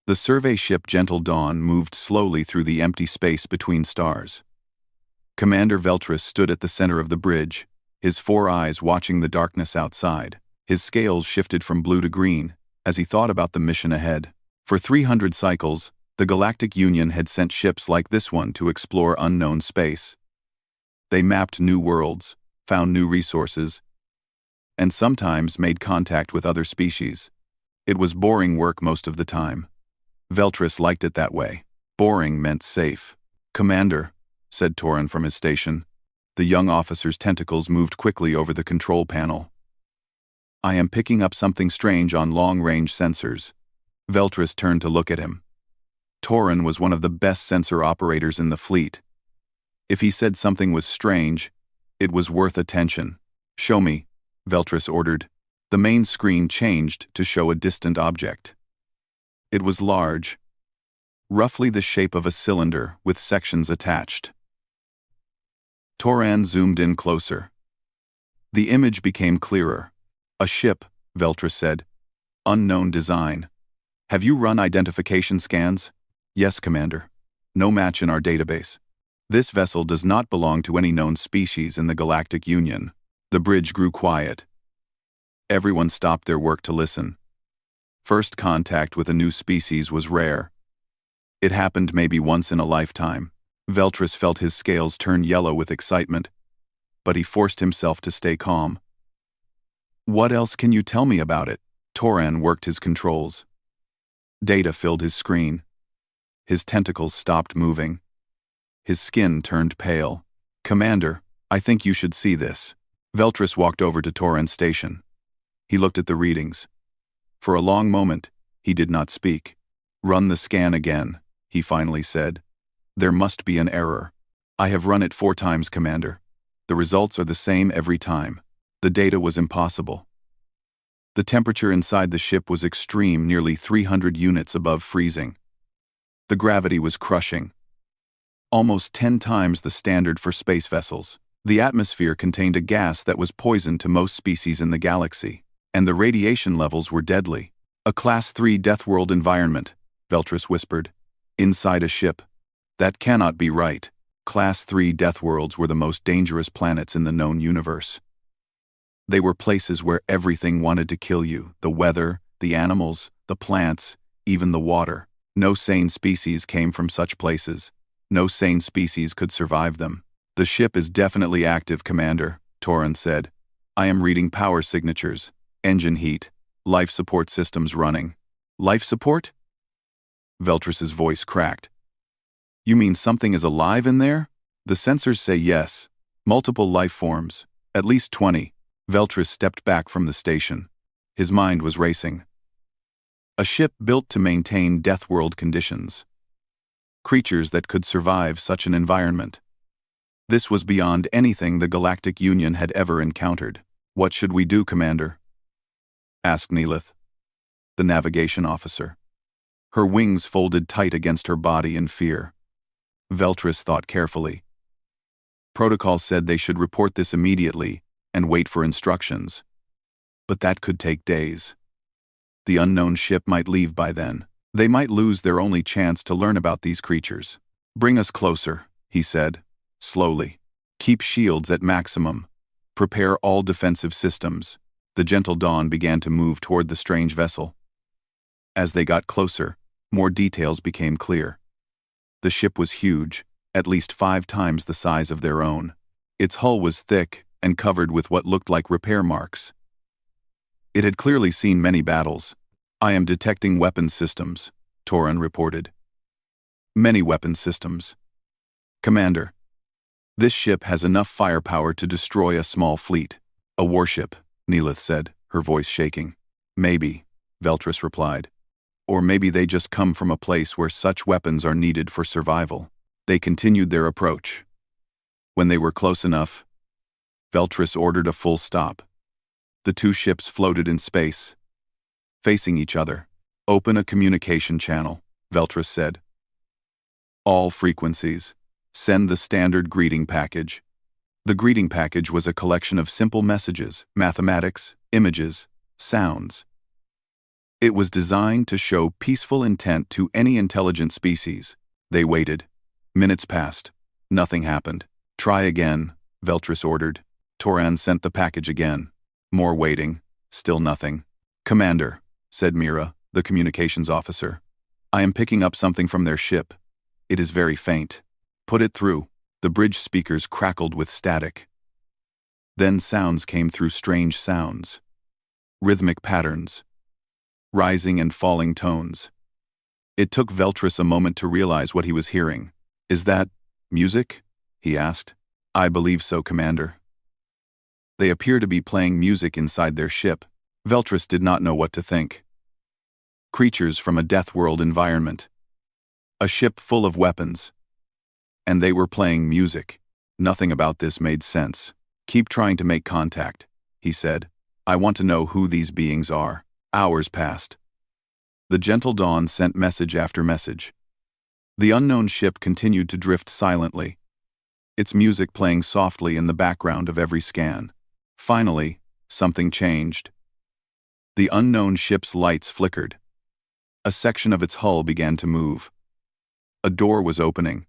The survey ship Gentle Dawn moved slowly through the empty space between stars. Commander Veltris stood at the center of the bridge, his 4 eyes watching the darkness outside. His scales shifted from blue to green as he thought about the mission ahead. For 300 cycles, the Galactic Union had sent ships like this one to explore unknown space. They mapped new worlds, found new resources, and sometimes made contact with other species. It was boring work most of the time. Veltris liked it that way. Boring meant safe. "Commander," said Torin from his station. The young officer's tentacles moved quickly over the control panel. "I am picking up something strange on long-range sensors." Veltris turned to look at him. Torin was one of the best sensor operators in the fleet. If he said something was strange, it was worth attention. "Show me," Veltris ordered. The main screen changed to show a distant object. It was large, roughly the shape of a cylinder with sections attached. Toran zoomed in closer. The image became clearer. "A ship," Veltris said. "Unknown design. Have you run identification scans?" "Yes, Commander. No match in our database. This vessel does not belong to any known species in the Galactic Union." The bridge grew quiet. Everyone stopped their work to listen. First contact with a new species was rare. It happened maybe once in a lifetime. Veltris felt his scales turn yellow with excitement, but he forced himself to stay calm. "What else can you tell me about it?" Toran worked his controls. Data filled his screen. His tentacles stopped moving. His skin turned pale. "Commander, I think you should see this." Veltris walked over to Toran's station. He looked at the readings. For a long moment, he did not speak. "Run the scan again," he finally said. "There must be an error." "I have run it 4 times, Commander. The results are the same every time." The data was impossible. The temperature inside the ship was extreme, nearly 300 units above freezing. The gravity was crushing. Almost 10 times the standard for space vessels. The atmosphere contained a gas that was poison to most species in the galaxy, and the radiation levels were deadly. "A Class 3 Deathworld environment," Veltris whispered. "Inside a ship. That cannot be right." Class 3 Deathworlds were the most dangerous planets in the known universe. They were places where everything wanted to kill you: the weather, the animals, the plants, even the water. No sane species came from such places. No sane species could survive them. "The ship is definitely active, Commander," Torin said. "I am reading power signatures, engine heat, life support systems running." "Life support?" Veltris's voice cracked. "You mean something is alive in there?" "The sensors say yes. Multiple life forms, at least 20. Veltris stepped back from the station. His mind was racing. A ship built to maintain Deathworld conditions. Creatures that could survive such an environment. This was beyond anything the Galactic Union had ever encountered. "What should we do, Commander?" asked Neelith, the navigation officer. Her wings folded tight against her body in fear. Veltris thought carefully. Protocol said they should report this immediately and wait for instructions. But that could take days. The unknown ship might leave by then. They might lose their only chance to learn about these creatures. "Bring us closer," he said, slowly. "Keep shields at maximum. Prepare all defensive systems." The Gentle Dawn began to move toward the strange vessel. As they got closer, more details became clear. The ship was huge, at least 5 times the size of their own. Its hull was thick and covered with what looked like repair marks. It had clearly seen many battles. "I am detecting weapons systems," Torin reported. "Many weapons systems. Commander, this ship has enough firepower to destroy a small fleet." "A warship," Neelith said, her voice shaking. "Maybe," Veltris replied. "Or maybe they just come from a place where such weapons are needed for survival." They continued their approach. When they were close enough, Veltris ordered a full stop. The 2 ships floated in space, facing each other. "Open a communication channel," Veltris said. "All frequencies. Send the standard greeting package." The greeting package was a collection of simple messages, mathematics, images, sounds. It was designed to show peaceful intent to any intelligent species. They waited. Minutes passed. Nothing happened. Try again, Veltris ordered. Toran sent the package again. More waiting. Still nothing. Commander, said Mira, the communications officer. I am picking up something from their ship. It is very faint. Put it through. The bridge speakers crackled with static. Then sounds came through, strange sounds. Rhythmic patterns. Rising and falling tones. It took Veltris a moment to realize what he was hearing. Is that music? He asked. I believe so, Commander. They appear to be playing music inside their ship. Veltris did not know what to think. Creatures from a Deathworld environment. A ship full of weapons. And they were playing music. Nothing about this made sense. Keep trying to make contact, he said. I want to know who these beings are. Hours passed. The gentle dawn sent message after message. The unknown ship continued to drift silently, its music playing softly in the background of every scan. Finally, something changed. The unknown ship's lights flickered. A section of its hull began to move. A door was opening.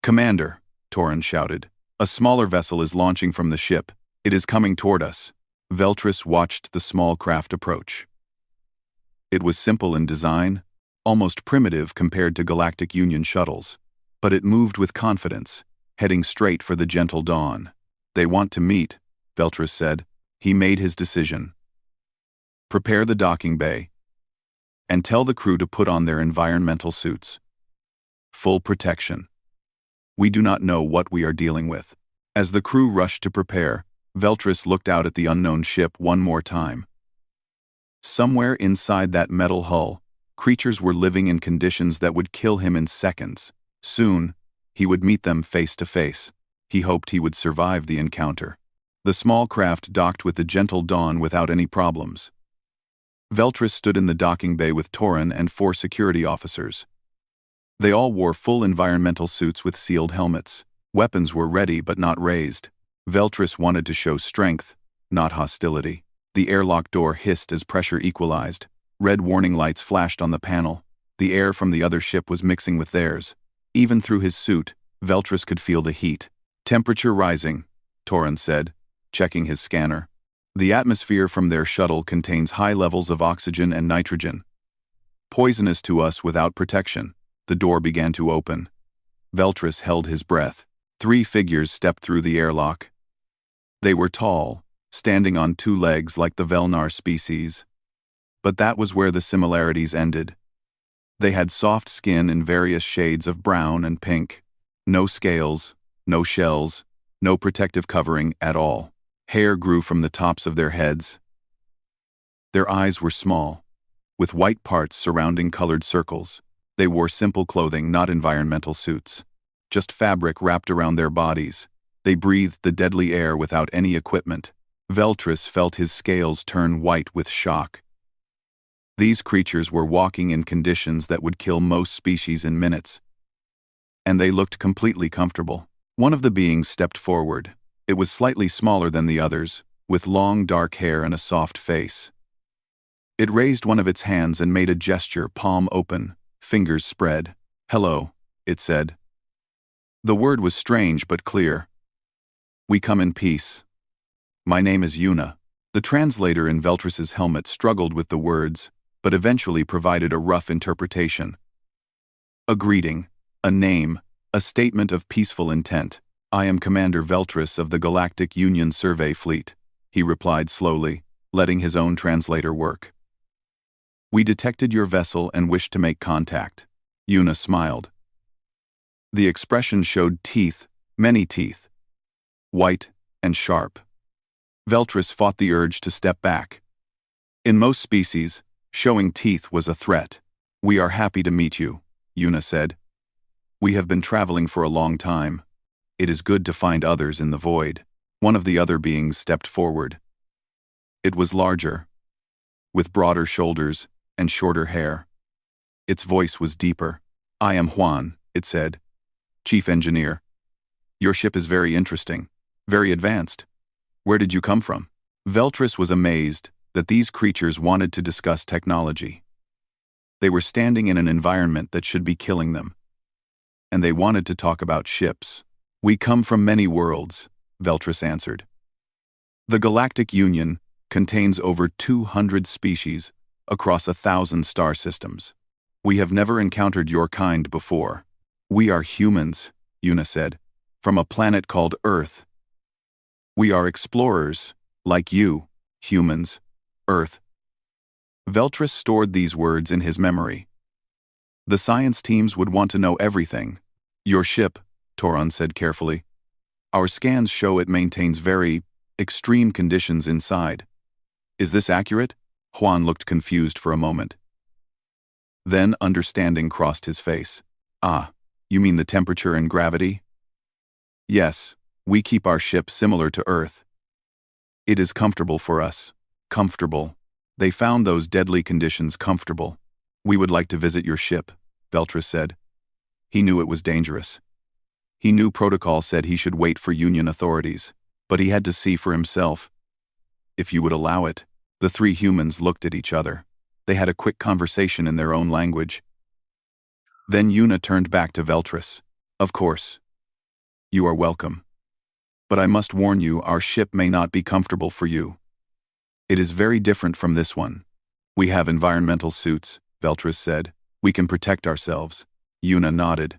Commander, Toran shouted. A smaller vessel is launching from the ship. It is coming toward us. Veltris watched the small craft approach. It was simple in design, almost primitive compared to Galactic Union shuttles, but it moved with confidence, heading straight for the gentle dawn. They want to meet, Veltris said. He made his decision. Prepare the docking bay, and tell the crew to put on their environmental suits. Full protection. We do not know what we are dealing with. As the crew rushed to prepare, Veltris looked out at the unknown ship one more time. Somewhere inside that metal hull, creatures were living in conditions that would kill him in seconds. Soon, he would meet them face to face. He hoped he would survive the encounter. The small craft docked with the gentle dawn without any problems. Veltris stood in the docking bay with Toran and 4 security officers. They all wore full environmental suits with sealed helmets. Weapons were ready but not raised. Veltris wanted to show strength, not hostility. The airlock door hissed as pressure equalized. Red warning lights flashed on the panel. The air from the other ship was mixing with theirs. Even through his suit, Veltris could feel the heat. Temperature rising, Toran said, checking his scanner. The atmosphere from their shuttle contains high levels of oxygen and nitrogen. Poisonous to us without protection. The door began to open. Veltris held his breath. 3 figures stepped through the airlock. They were tall, standing on 2 legs like the Velnar species. But that was where the similarities ended. They had soft skin in various shades of brown and pink. No scales, no shells, no protective covering at all. Hair grew from the tops of their heads. Their eyes were small, with white parts surrounding colored circles. They wore simple clothing, not environmental suits. Just fabric wrapped around their bodies. They breathed the deadly air without any equipment. Veltris felt his scales turn white with shock. These creatures were walking in conditions that would kill most species in minutes. And they looked completely comfortable. One of the beings stepped forward. It was slightly smaller than the others, with long dark hair and a soft face. It raised one of its hands and made a gesture, palm open, fingers spread. Hello, it said. The word was strange but clear. We come in peace. My name is Yuna. The translator in Veltris's helmet struggled with the words, but eventually provided a rough interpretation. A greeting, a name, a statement of peaceful intent. I am Commander Veltris of the Galactic Union Survey Fleet, he replied slowly, letting his own translator work. We detected your vessel and wished to make contact. Yuna smiled. The expression showed teeth, many teeth. White and sharp. Veltris fought the urge to step back. In most species, showing teeth was a threat. We are happy to meet you, Yuna said. We have been traveling for a long time. It is good to find others in the void. One of the other beings stepped forward. It was larger, with broader shoulders and shorter hair. Its voice was deeper. I am Juan, it said. Chief Engineer. Your ship is very interesting, very advanced. Where did you come from? Veltris was amazed, that these creatures wanted to discuss technology. They were standing in an environment that should be killing them. And they wanted to talk about ships. "We come from many worlds," Veltris answered. "The Galactic Union contains over 200 species across 1,000 star systems. We have never encountered your kind before. We are humans," Una said, "from a planet called Earth. We are explorers, like you, humans, Earth." Veltris stored these words in his memory. The science teams would want to know everything. "Your ship," Toron said carefully. "Our scans show it maintains very extreme conditions inside. Is this accurate?" Juan looked confused for a moment. Then understanding crossed his face. "Ah, you mean the temperature and gravity?" "Yes, we keep our ship similar to Earth. It is comfortable for us. Comfortable. They found those deadly conditions comfortable. We would like to visit your ship," Veltris said. He knew it was dangerous. He knew protocol said he should wait for Union authorities, but he had to see for himself. "If you would allow it." The three humans looked at each other. They had a quick conversation in their own language. Then Una turned back to Veltris. "Of course. You are welcome. But I must warn you, our ship may not be comfortable for you. It is very different from this one. We have environmental suits," Veltris said. "We can protect ourselves." Una nodded.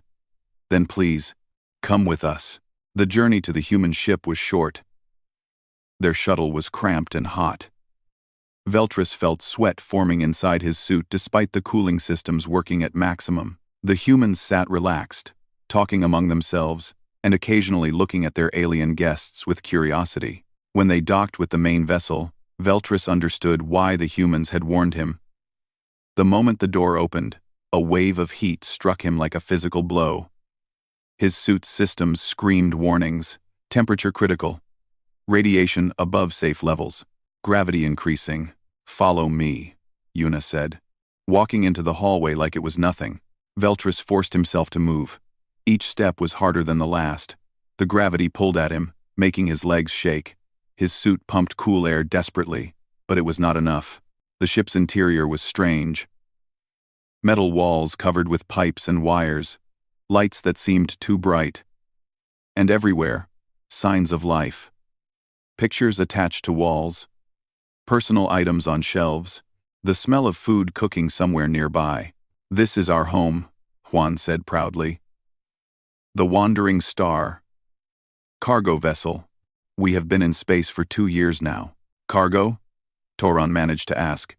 "Then please, come with us." The journey to the human ship was short. Their shuttle was cramped and hot. Veltris felt sweat forming inside his suit despite the cooling systems working at maximum. The humans sat relaxed, talking among themselves, and occasionally looking at their alien guests with curiosity. When they docked with the main vessel, Veltris understood why the humans had warned him. The moment the door opened, a wave of heat struck him like a physical blow. His suit's systems screamed warnings: temperature critical, radiation above safe levels, gravity increasing. "Follow me," Una said. Walking into the hallway like it was nothing, Veltris forced himself to move. Each step was harder than the last. The gravity pulled at him, making his legs shake. His suit pumped cool air desperately, but it was not enough. The ship's interior was strange. Metal walls covered with pipes and wires, lights that seemed too bright. And everywhere, signs of life. Pictures attached to walls, personal items on shelves, the smell of food cooking somewhere nearby. "This is our home," Juan said proudly. "The Wandering Star. Cargo vessel. We have been in space for 2 years now." "Cargo?" Toron managed to ask.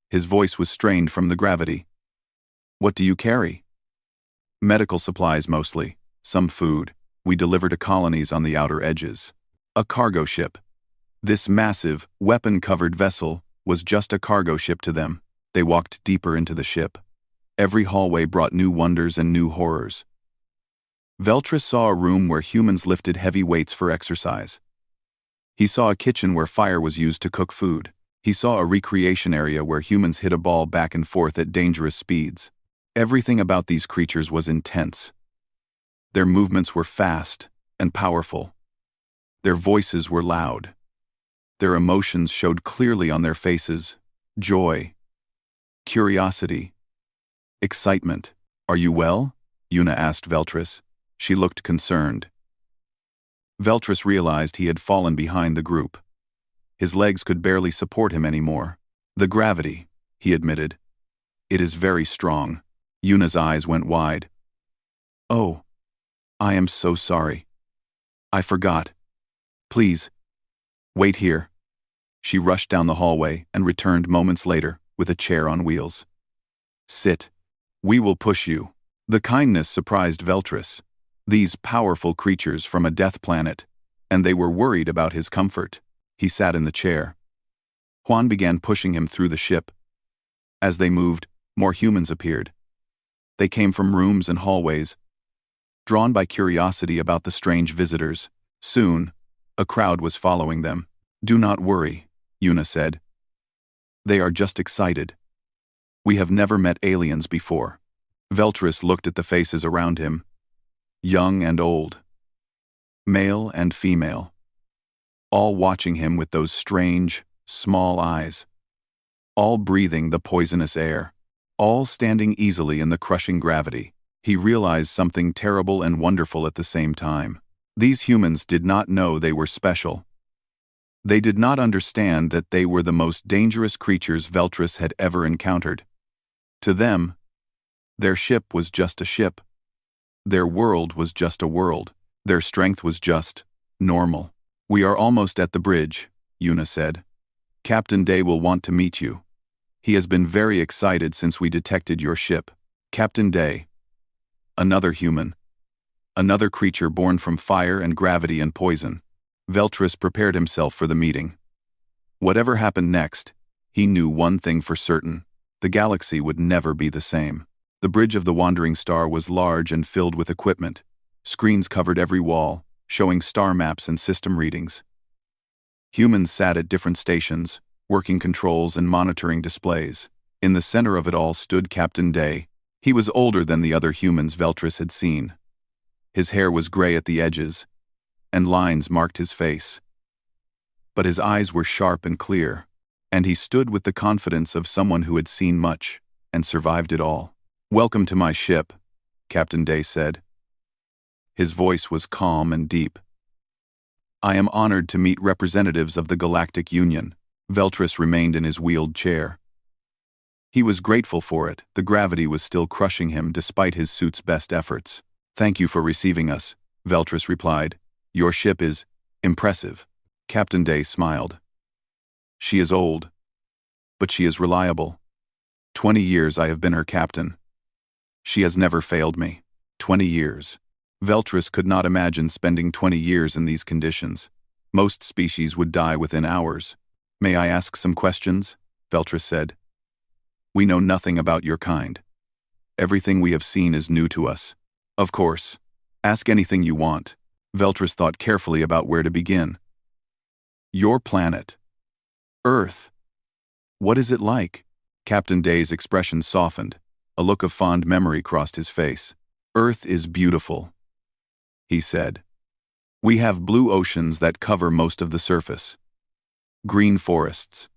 His voice was strained from the gravity. "What do you carry?" "Medical supplies mostly, some food. We deliver to colonies on the outer edges." A cargo ship. This massive, weapon-covered vessel was just a cargo ship to them. They walked deeper into the ship. Every hallway brought new wonders and new horrors. Veltris saw a room where humans lifted heavy weights for exercise. He saw a kitchen where fire was used to cook food. He saw a recreation area where humans hit a ball back and forth at dangerous speeds. Everything about these creatures was intense. Their movements were fast and powerful. Their voices were loud. Their emotions showed clearly on their faces: joy, curiosity, excitement. "Are you well?" Una asked Veltris. She looked concerned. Veltris realized he had fallen behind the group. His legs could barely support him anymore. "The gravity," he admitted. "It is very strong." Una's eyes went wide. "Oh, I am so sorry. I forgot. Please, wait here." She rushed down the hallway and returned moments later with a chair on wheels. "Sit. We will push you." The kindness surprised Veltris. These powerful creatures from a death planet, and they were worried about his comfort. He sat in the chair. Juan began pushing him through the ship. As they moved, more humans appeared. They came from rooms and hallways, drawn by curiosity about the strange visitors. Soon, a crowd was following them. "Do not worry," Una said. "They are just excited. We have never met aliens before." Veltris looked at the faces around him. Young and old, male and female, all watching him with those strange, small eyes. all breathing the poisonous air, all standing easily in the crushing gravity. He realized something terrible and wonderful at the same time. These humans did not know they were special. They did not understand that they were the most dangerous creatures Veltris had ever encountered. To them, their ship was just a ship. Their world was just a world. Their strength was just normal. "We are almost at the bridge," Yuna said. "Captain Day will want to meet you. He has been very excited since we detected your ship." Captain Day. Another human. Another creature born from fire and gravity and poison. Veltris prepared himself for the meeting. Whatever happened next, he knew one thing for certain: the galaxy would never be the same. The bridge of the Wandering Star was large and filled with equipment. Screens covered every wall, showing star maps and system readings. Humans sat at different stations, working controls and monitoring displays. In the center of it all stood Captain Day. He was older than the other humans Veltris had seen. His hair was gray at the edges, and lines marked his face. But his eyes were sharp and clear, and he stood with the confidence of someone who had seen much and survived it all. "Welcome to my ship," Captain Day said. His voice was calm and deep. "I am honored to meet representatives of the Galactic Union." Veltris remained in his wheeled chair. He was grateful for it. The gravity was still crushing him despite his suit's best efforts. "Thank you for receiving us," Veltris replied. "Your ship is impressive." Captain Day smiled. "She is old, but she is reliable. 20 years I have been her captain. She has never failed me." 20 years. Veltris could not imagine spending 20 years in these conditions. Most species would die within hours. "May I ask some questions?" Veltris said. "We know nothing about your kind. Everything we have seen is new to us." "Of course. Ask anything you want." Veltris thought carefully about where to begin. "Your planet. Earth. What is it like?" Captain Day's expression softened. A look of fond memory crossed his face. "Earth is beautiful," he said. "We have blue oceans that cover most of the surface. Green forests.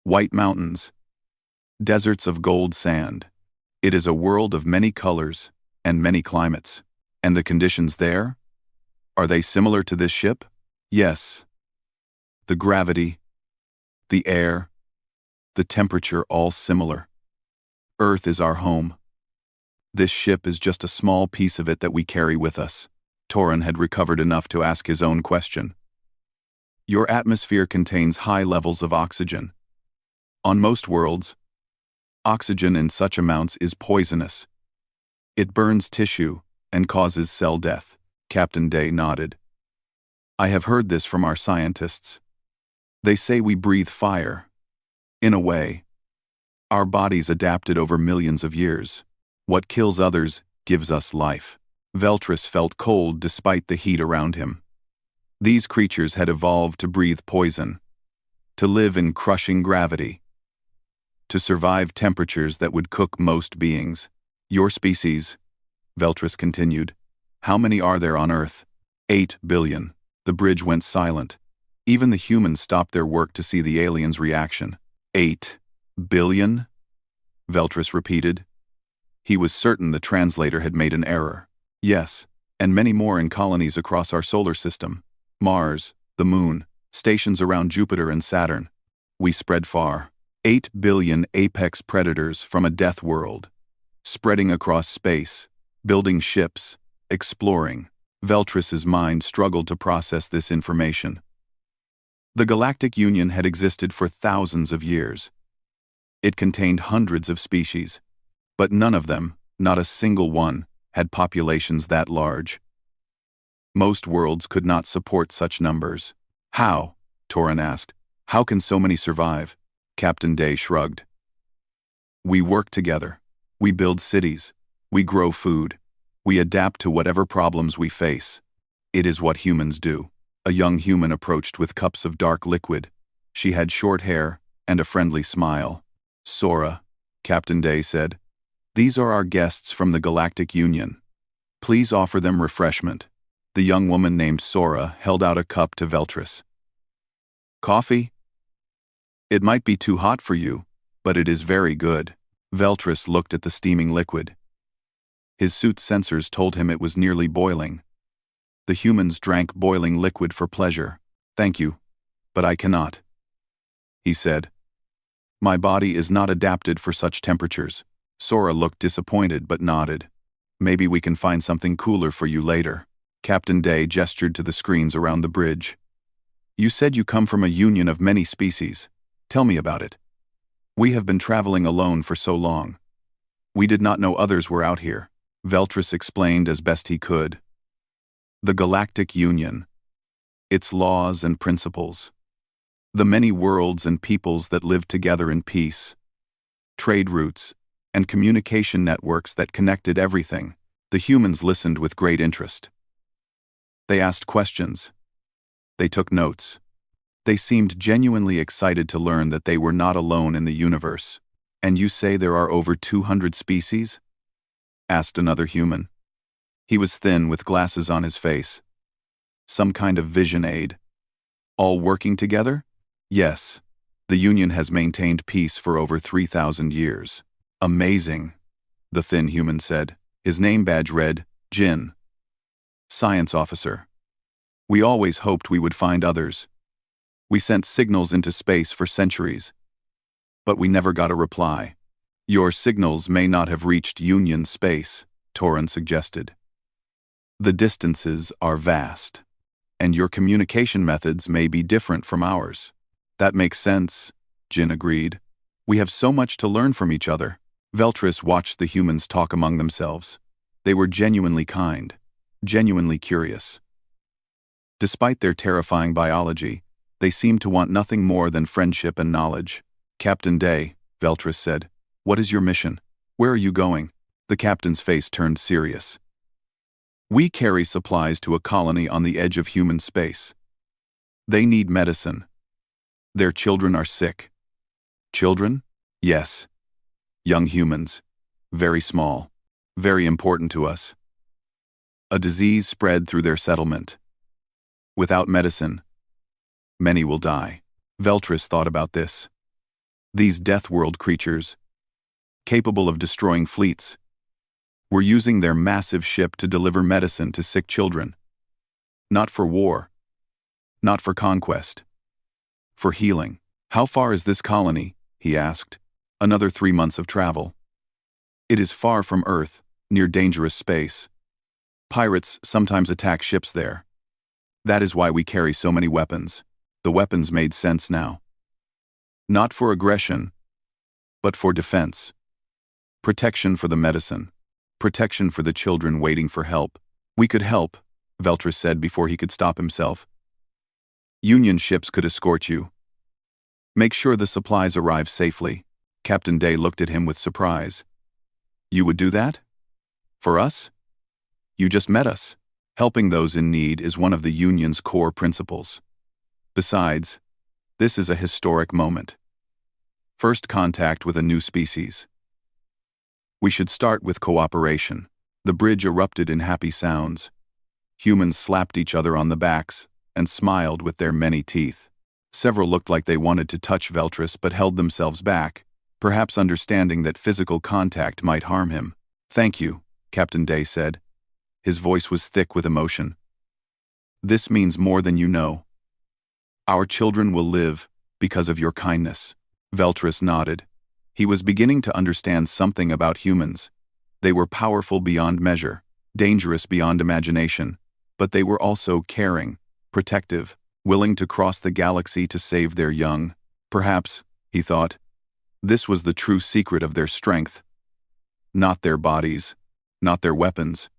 White mountains. Deserts of gold sand. It is a world of many colors and many climates. And the conditions there? Are they similar to this ship?" "Yes. The gravity, the air, the temperature, all similar. Earth is our home. This ship is just a small piece of it that we carry with us." Torin had recovered enough to ask his own question. "Your atmosphere contains high levels of oxygen. On most worlds, oxygen in such amounts is poisonous. It burns tissue and causes cell death." Captain Day nodded. "I have heard this from our scientists. They say we breathe fire. In a way, our bodies adapted over millions of years. What kills others gives us life." Veltris felt cold despite the heat around him. These creatures had evolved to breathe poison, to live in crushing gravity, to survive temperatures that would cook most beings. "Your species," Veltris continued. "How many are there on Earth?" 8 billion. The bridge went silent. Even the humans stopped their work to see the aliens' reaction. 8 billion? Veltris repeated. He was certain the translator had made an error. "Yes, and many more in colonies across our solar system. Mars, the Moon, stations around Jupiter and Saturn. We spread far. 8 billion apex predators from a death world, spreading across space, building ships, exploring." Veltris's mind struggled to process this information. The Galactic Union had existed for thousands of years. It contained hundreds of species, but none of them, not a single one, had populations that large. Most worlds could not support such numbers. "How?" Torin asked. "How can so many survive?" Captain Day shrugged. "We work together. We build cities. We grow food. We adapt to whatever problems we face. It is what humans do." A young human approached with cups of dark liquid. She had short hair and a friendly smile. "Sora," Captain Day said, "these are our guests from the Galactic Union. Please offer them refreshment." The young woman named Sora held out a cup to Veltris. "Coffee? It might be too hot for you," But it is very good. Veltris looked at the steaming liquid. His suit's sensors told him it was nearly boiling. The humans drank boiling liquid for pleasure. Thank you, but I cannot, he said. My body is not adapted for such temperatures. Sora looked disappointed but nodded. Maybe we can find something cooler for you later. Captain Day gestured to the screens around the bridge. You said you come from a union of many species. Tell me about it. We have been traveling alone for so long. We did not know others were out here. Veltris explained as best he could. The Galactic Union. Its laws and principles. The many worlds and peoples that live together in peace. Trade routes and communication networks that connected everything. The humans listened with great interest. They asked questions. They took notes. They seemed genuinely excited to learn that they were not alone in the universe. And you say there are over 200 species? Asked another human. He was thin with glasses on his face. Some kind of vision aid. All working together? Yes. The Union has maintained peace for over 3,000 years. Amazing, the thin human said. His name badge read, Jin. Science officer. We always hoped we would find others. We sent signals into space for centuries. But we never got a reply. Your signals may not have reached Union space, Torin suggested. The distances are vast, and your communication methods may be different from ours. That makes sense, Jin agreed. We have so much to learn from each other. Veltris watched the humans talk among themselves. They were genuinely kind, genuinely curious. Despite their terrifying biology, they seemed to want nothing more than friendship and knowledge. Captain Day, Veltris said, what is your mission? Where are you going? The captain's face turned serious. We carry supplies to a colony on the edge of human space. They need medicine. Their children are sick. Children? Yes. Young humans. Very small. Very important to us. A disease spread through their settlement. Without medicine, many will die. Veltris thought about this. These Deathworld creatures, capable of destroying fleets, were using their massive ship to deliver medicine to sick children. Not for war. Not for conquest. For healing. How far is this colony? He asked. Another 3 months of travel. It is far from Earth, near dangerous space. Pirates sometimes attack ships there. That is why we carry so many weapons. The weapons made sense now. Not for aggression, but for defense. Protection for the medicine. Protection for the children waiting for help. We could help, Veltris said before he could stop himself. Union ships could escort you. Make sure the supplies arrive safely. Captain Day looked at him with surprise. You would do that? For us? You just met us. Helping those in need is one of the Union's core principles. Besides, this is a historic moment. First contact with a new species. We should start with cooperation. The bridge erupted in happy sounds. Humans slapped each other on the backs and smiled with their many teeth. Several looked like they wanted to touch Veltris but held themselves back, perhaps understanding that physical contact might harm him. Thank you, Captain Day said. His voice was thick with emotion. This means more than you know. Our children will live because of your kindness. Veltris nodded. He was beginning to understand something about humans. They were powerful beyond measure, dangerous beyond imagination, but they were also caring, protective, willing to cross the galaxy to save their young. Perhaps, he thought, this was the true secret of their strength. Not their bodies, not their weapons,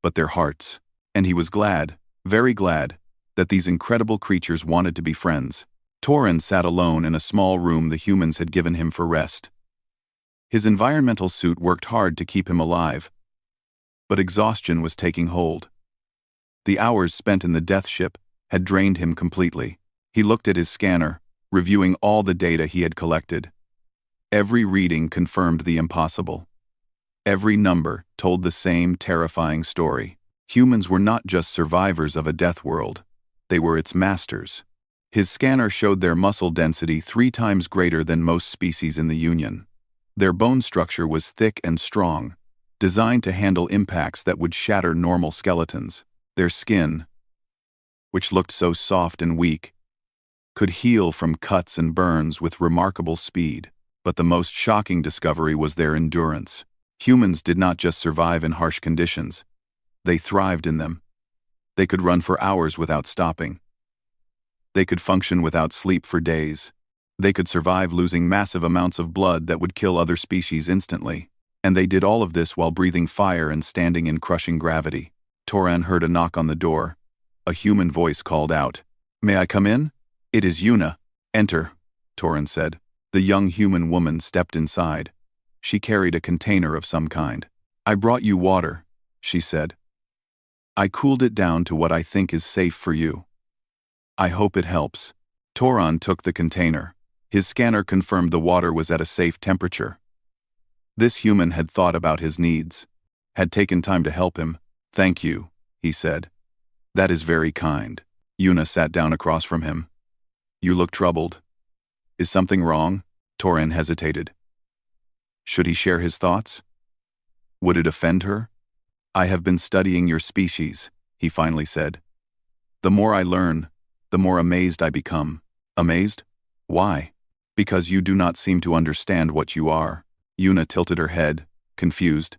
but their hearts. And he was glad, very glad, that these incredible creatures wanted to be friends. Torin sat alone in a small room the humans had given him for rest. His environmental suit worked hard to keep him alive, but exhaustion was taking hold. The hours spent in the death ship had drained him completely. He looked at his scanner, reviewing all the data he had collected. Every reading confirmed the impossible. Every number told the same terrifying story. Humans were not just survivors of a death world. They were its masters. His scanner showed their muscle density 3 times greater than most species in the Union. Their bone structure was thick and strong, designed to handle impacts that would shatter normal skeletons. Their skin, which looked so soft and weak, could heal from cuts and burns with remarkable speed. But the most shocking discovery was their endurance. Humans did not just survive in harsh conditions, they thrived in them. They could run for hours without stopping. They could function without sleep for days. They could survive losing massive amounts of blood that would kill other species instantly. And they did all of this while breathing fire and standing in crushing gravity. Toran heard a knock on the door. A human voice called out, "May I come in?" "It is Yuna." "Enter," Toran said. The young human woman stepped inside. She carried a container of some kind. "I brought you water," she said. "I cooled it down to what I think is safe for you. I hope it helps." Toran took the container. His scanner confirmed the water was at a safe temperature. This human had thought about his needs, had taken time to help him. "Thank you," he said. "That is very kind." Yuna sat down across from him. "You look troubled. Is something wrong?" Toran hesitated. Should he share his thoughts? Would it offend her? "I have been studying your species," he finally said. "The more I learn, the more amazed I become." "Amazed? Why?" "Because you do not seem to understand what you are." Yuna tilted her head, confused.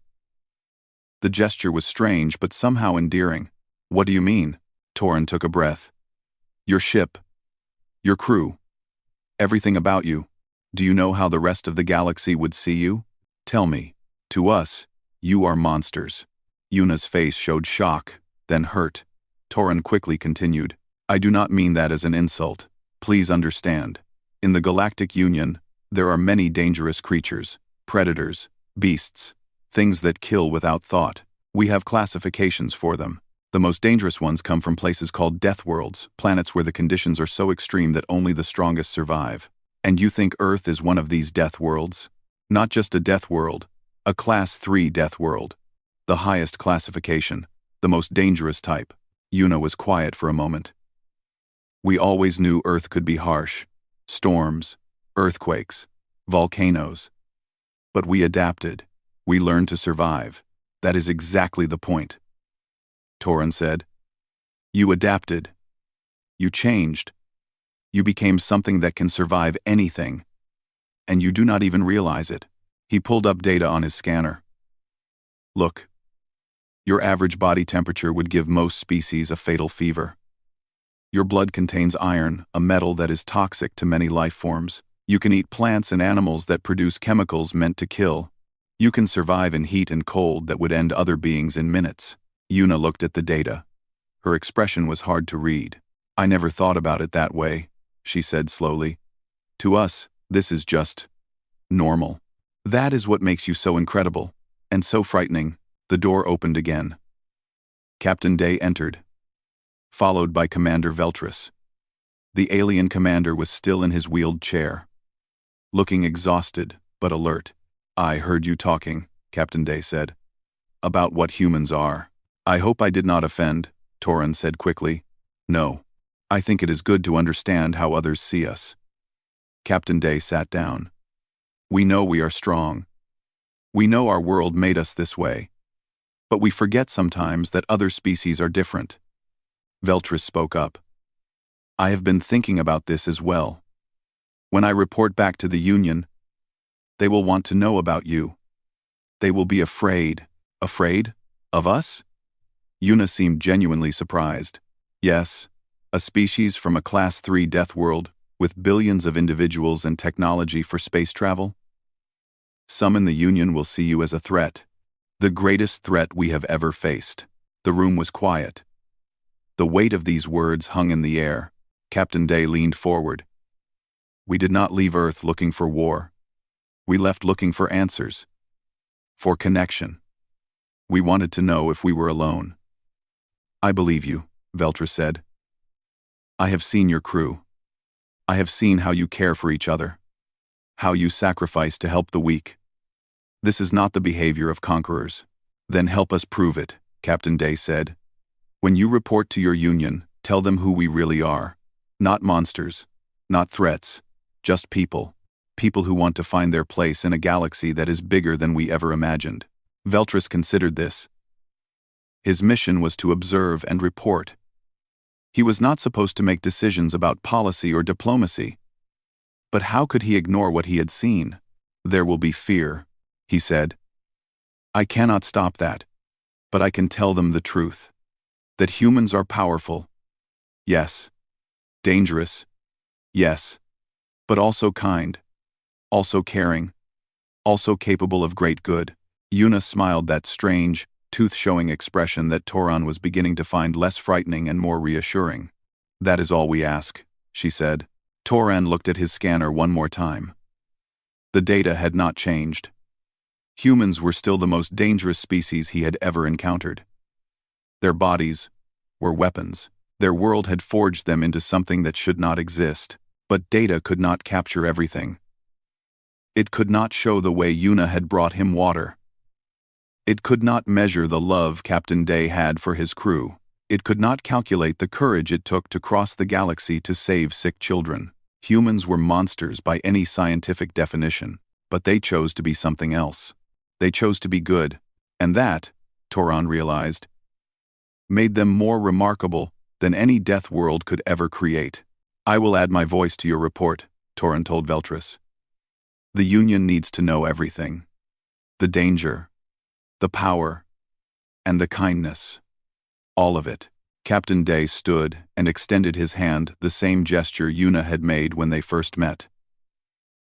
The gesture was strange but somehow endearing. "What do you mean?" Toran took a breath. "Your ship. Your crew. Everything about you. Do you know how the rest of the galaxy would see you? Tell me. To us, you are monsters." Yuna's face showed shock, then hurt. Toran quickly continued, "I do not mean that as an insult. Please understand. In the Galactic Union, there are many dangerous creatures, predators, beasts, things that kill without thought. We have classifications for them. The most dangerous ones come from places called Deathworlds, planets where the conditions are so extreme that only the strongest survive. And you think Earth is one of these death worlds? Not just a death world, a Class 3 death world. The highest classification, the most dangerous type." Yuna was quiet for a moment. "We always knew Earth could be harsh. Storms, earthquakes, volcanoes. But we adapted. We learned to survive. That is exactly the point." Toran said. "You adapted. You changed. You became something that can survive anything. And you do not even realize it." He pulled up data on his scanner. "Look. Your average body temperature would give most species a fatal fever. Your blood contains iron, a metal that is toxic to many life forms. You can eat plants and animals that produce chemicals meant to kill. You can survive in heat and cold that would end other beings in minutes." Yuna looked at the data. Her expression was hard to read. "I never thought about it that way," she said slowly. "To us, this is just normal. That is what makes you so incredible, and so frightening." The door opened again. Captain Day entered, followed by Commander Veltris. The alien commander was still in his wheeled chair, looking exhausted but alert. "I heard you talking," Captain Day said, "about what humans are." "I hope I did not offend," Toran said quickly. "No. I think it is good to understand how others see us." Captain Day sat down. "We know we are strong. We know our world made us this way. But we forget sometimes that other species are different." Veltris spoke up. "I have been thinking about this as well. When I report back to the Union, they will want to know about you. They will be afraid." "Afraid? Of us?" Yuna seemed genuinely surprised. "Yes, a species from a Class 3 death world with billions of individuals and technology for space travel. Some in the Union will see you as a threat. The greatest threat we have ever faced." The room was quiet. The weight of these words hung in the air. Captain Day leaned forward. "We did not leave Earth looking for war. We left looking for answers. For connection. We wanted to know if we were alone." "I believe you," Veltris said. "I have seen your crew. I have seen how you care for each other. How you sacrifice to help the weak. This is not the behavior of conquerors." "Then help us prove it," Captain Day said. "When you report to your Union, tell them who we really are. Not monsters, not threats, just people. People who want to find their place in a galaxy that is bigger than we ever imagined. Veltris considered this. His mission was to observe and report. He was not supposed to make decisions about policy or diplomacy. But how could he ignore what he had seen? There will be fear, he said. I cannot stop that. But I can tell them the truth. That humans are powerful. Yes. Dangerous. Yes. But also kind. Also caring. Also capable of great good. Yuna smiled that strange, tooth-showing expression that Toran was beginning to find less frightening and more reassuring. That is all we ask, she said. Toran looked at his scanner one more time. The data had not changed. Humans were still the most dangerous species he had ever encountered. Their bodies were weapons. Their world had forged them into something that should not exist, but data could not capture everything. It could not show the way Yuna had brought him water. It could not measure the love Captain Day had for his crew. It could not calculate the courage it took to cross the galaxy to save sick children. Humans were monsters by any scientific definition, but they chose to be something else. They chose to be good, and that, Toran realized, made them more remarkable than any death world could ever create. I will add my voice to your report, Toran told Veltris. The Union needs to know everything. The danger, the power, and the kindness. All of it. Captain Day stood and extended his hand, the same gesture Yuna had made when they first met.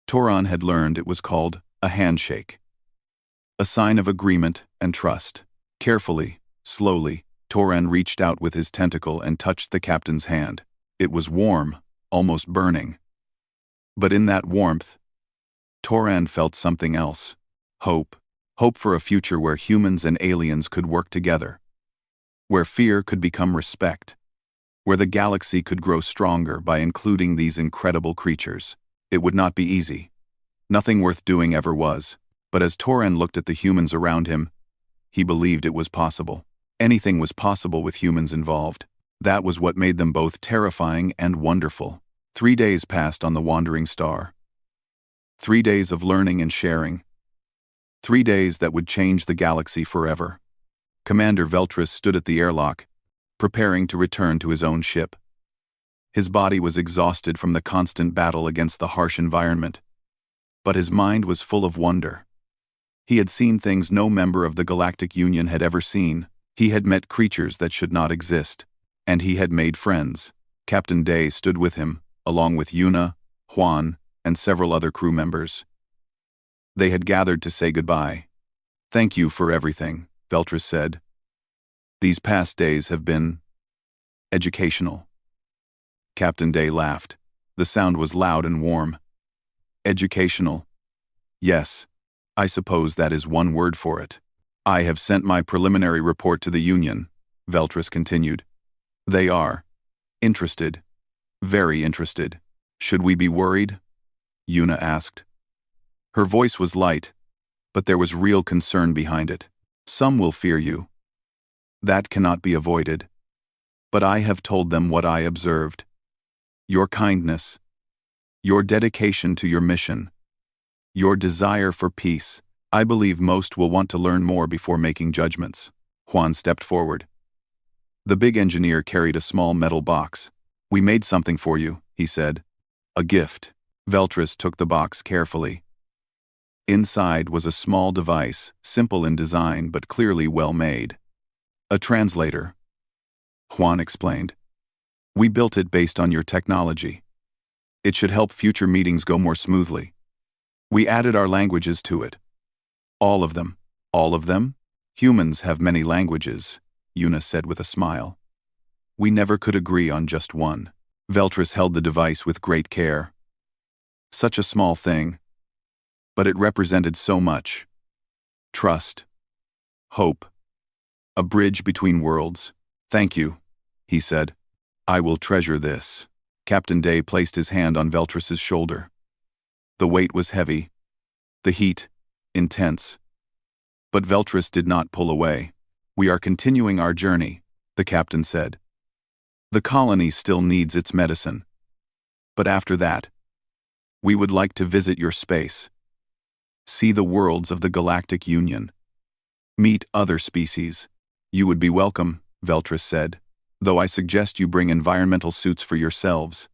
Toran had learned it was called a handshake. A sign of agreement and trust. Carefully, slowly, Toran reached out with his tentacle and touched the captain's hand. It was warm, almost burning. But in that warmth, Toran felt something else. Hope. Hope for a future where humans and aliens could work together. Where fear could become respect. Where the galaxy could grow stronger by including these incredible creatures. It would not be easy. Nothing worth doing ever was. But as Toran looked at the humans around him, he believed it was possible. Anything was possible with humans involved. That was what made them both terrifying and wonderful. 3 days passed on the wandering star. 3 days of learning and sharing. 3 days that would change the galaxy forever. Commander Veltris stood at the airlock, preparing to return to his own ship. His body was exhausted from the constant battle against the harsh environment, but his mind was full of wonder. He had seen things no member of the Galactic Union had ever seen. He had met creatures that should not exist, and he had made friends. Captain Day stood with him, along with Yuna, Juan, and several other crew members. They had gathered to say goodbye. Thank you for everything, Veltris said. These past days have been educational. Captain Day laughed. The sound was loud and warm. Educational. Yes, I suppose that is one word for it. I have sent my preliminary report to the Union, Veltris continued. They are interested. Very interested. Should we be worried? Yuna asked. Her voice was light, but there was real concern behind it. Some will fear you. That cannot be avoided. But I have told them what I observed. Your kindness. Your dedication to your mission. Your desire for peace. I believe most will want to learn more before making judgments. Juan stepped forward. The big engineer carried a small metal box. We made something for you, he said. A gift. Veltris took the box carefully. Inside was a small device, simple in design but clearly well made. A translator. Juan explained. We built it based on your technology. It should help future meetings go more smoothly. We added our languages to it. All of them. All of them? Humans have many languages, Yuna said with a smile. We never could agree on just one. Veltris held the device with great care. Such a small thing. But it represented so much. Trust. Hope. A bridge between worlds. Thank you, he said. I will treasure this. Captain Day placed his hand on Veltris's shoulder. The weight was heavy. The heat, intense. But Veltris did not pull away. We are continuing our journey, the captain said. The colony still needs its medicine. But after that, we would like to visit your space, see the worlds of the Galactic Union, meet other species. You would be welcome, Veltris said, though I suggest you bring environmental suits for yourselves.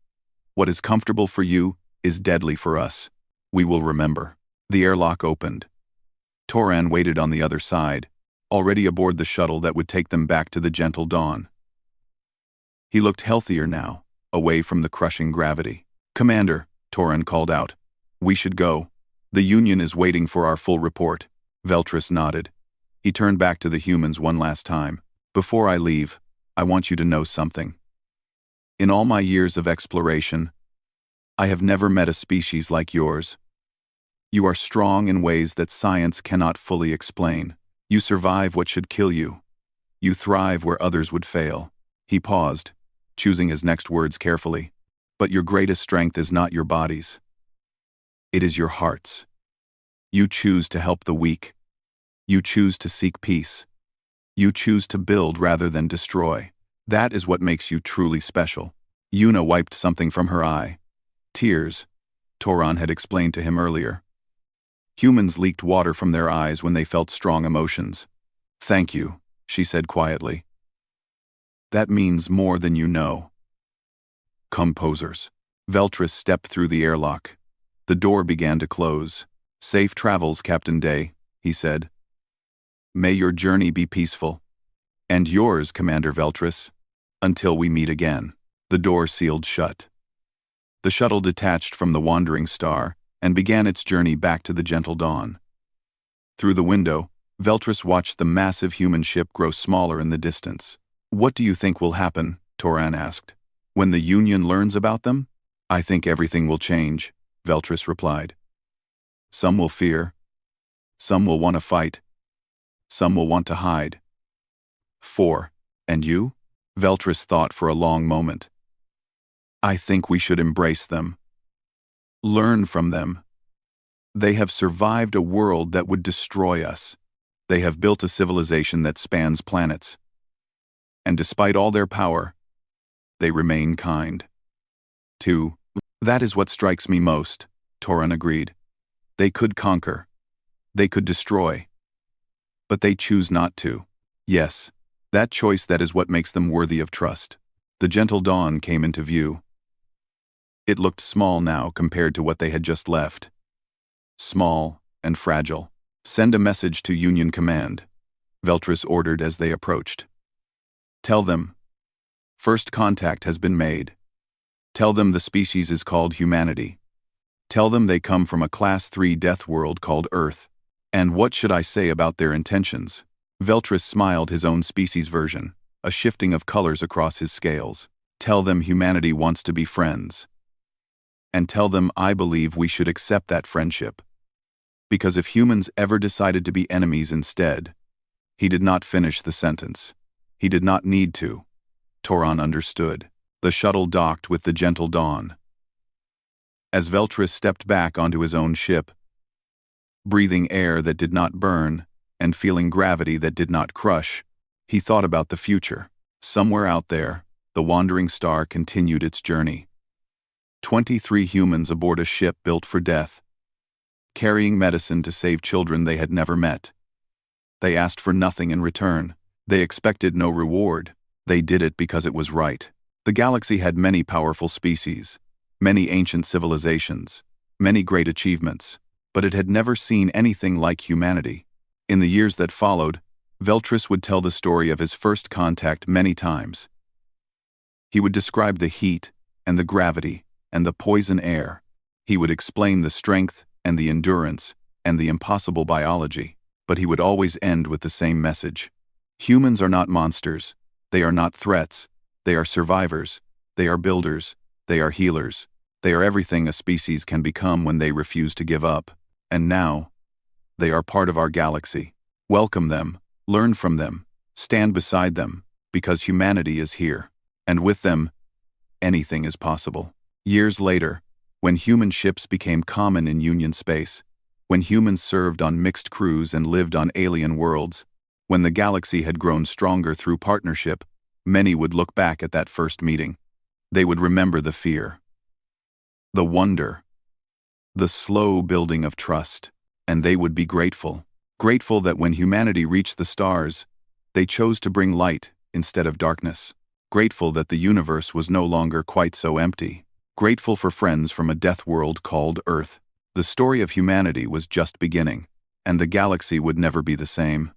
What is comfortable for you is deadly for us. We will remember. The airlock opened. Toran waited on the other side, already aboard the shuttle that would take them back to the gentle dawn. He looked healthier now, away from the crushing gravity. Commander, Toran called out. We should go. The Union is waiting for our full report. Veltris nodded. He turned back to the humans one last time. Before I leave, I want you to know something. In all my years of exploration, I have never met a species like yours. You are strong in ways that science cannot fully explain. You survive what should kill you. You thrive where others would fail. He paused, choosing his next words carefully. But your greatest strength is not your bodies. It is your hearts. You choose to help the weak. You choose to seek peace. You choose to build rather than destroy. That is what makes you truly special. Yuna wiped something from her eye. Tears, Toran had explained to him earlier. Humans leaked water from their eyes when they felt strong emotions. Thank you, she said quietly. That means more than you know. Composers. Veltris stepped through the airlock. The door began to close. Safe travels, Captain Day, he said. May your journey be peaceful. And yours, Commander Veltris. Until we meet again. The door sealed shut. The shuttle detached from the wandering star and began its journey back to the gentle dawn. Through the window, Veltris watched the massive human ship grow smaller in the distance. What do you think will happen? Toran asked. When the Union learns about them? I think everything will change, Veltris replied. Some will fear. Some will want to fight. Some will want to hide. 4. And you? Veltris thought for a long moment. I think we should embrace them. Learn from them. They have survived a world that would destroy us. They have built a civilization that spans planets. And despite all their power, they remain kind. 2. That is what strikes me most, Toran agreed. They could conquer. They could destroy. But they choose not to. Yes, that choice, that is what makes them worthy of trust. The gentle dawn came into view. It looked small now compared to what they had just left. Small and fragile. Send a message to Union Command, Veltris ordered as they approached. Tell them, first contact has been made. Tell them the species is called humanity. Tell them they come from a Class 3 death world called Earth. And what should I say about their intentions? Veltris smiled his own species version, a shifting of colors across his scales. Tell them humanity wants to be friends. And tell them I believe we should accept that friendship. Because if humans ever decided to be enemies instead. He did not finish the sentence. He did not need to. Toran understood. The shuttle docked with the gentle dawn. As Veltris stepped back onto his own ship, breathing air that did not burn and feeling gravity that did not crush, he thought about the future. Somewhere out there, the wandering star continued its journey. 23 humans aboard a ship built for death, carrying medicine to save children they had never met. They asked for nothing in return. They expected no reward. They did it because it was right. The galaxy had many powerful species, many ancient civilizations, many great achievements, but it had never seen anything like humanity. In the years that followed, Veltris would tell the story of his first contact many times. He would describe the heat and the gravity and the poison air. He would explain the strength and the endurance and the impossible biology, but he would always end with the same message. Humans are not monsters. They are not threats. They are survivors. They are builders. They are healers. They are everything a species can become when they refuse to give up. And now, they are part of our galaxy. Welcome them, learn from them, stand beside them, because humanity is here. And with them, anything is possible. Years later, when human ships became common in Union space, when humans served on mixed crews and lived on alien worlds, when the galaxy had grown stronger through partnership, many would look back at that first meeting. They would remember the fear. The wonder, the slow building of trust, and they would be grateful. Grateful that when humanity reached the stars, they chose to bring light instead of darkness. Grateful that the universe was no longer quite so empty. Grateful for friends from a death world called Earth. The story of humanity was just beginning, and the galaxy would never be the same.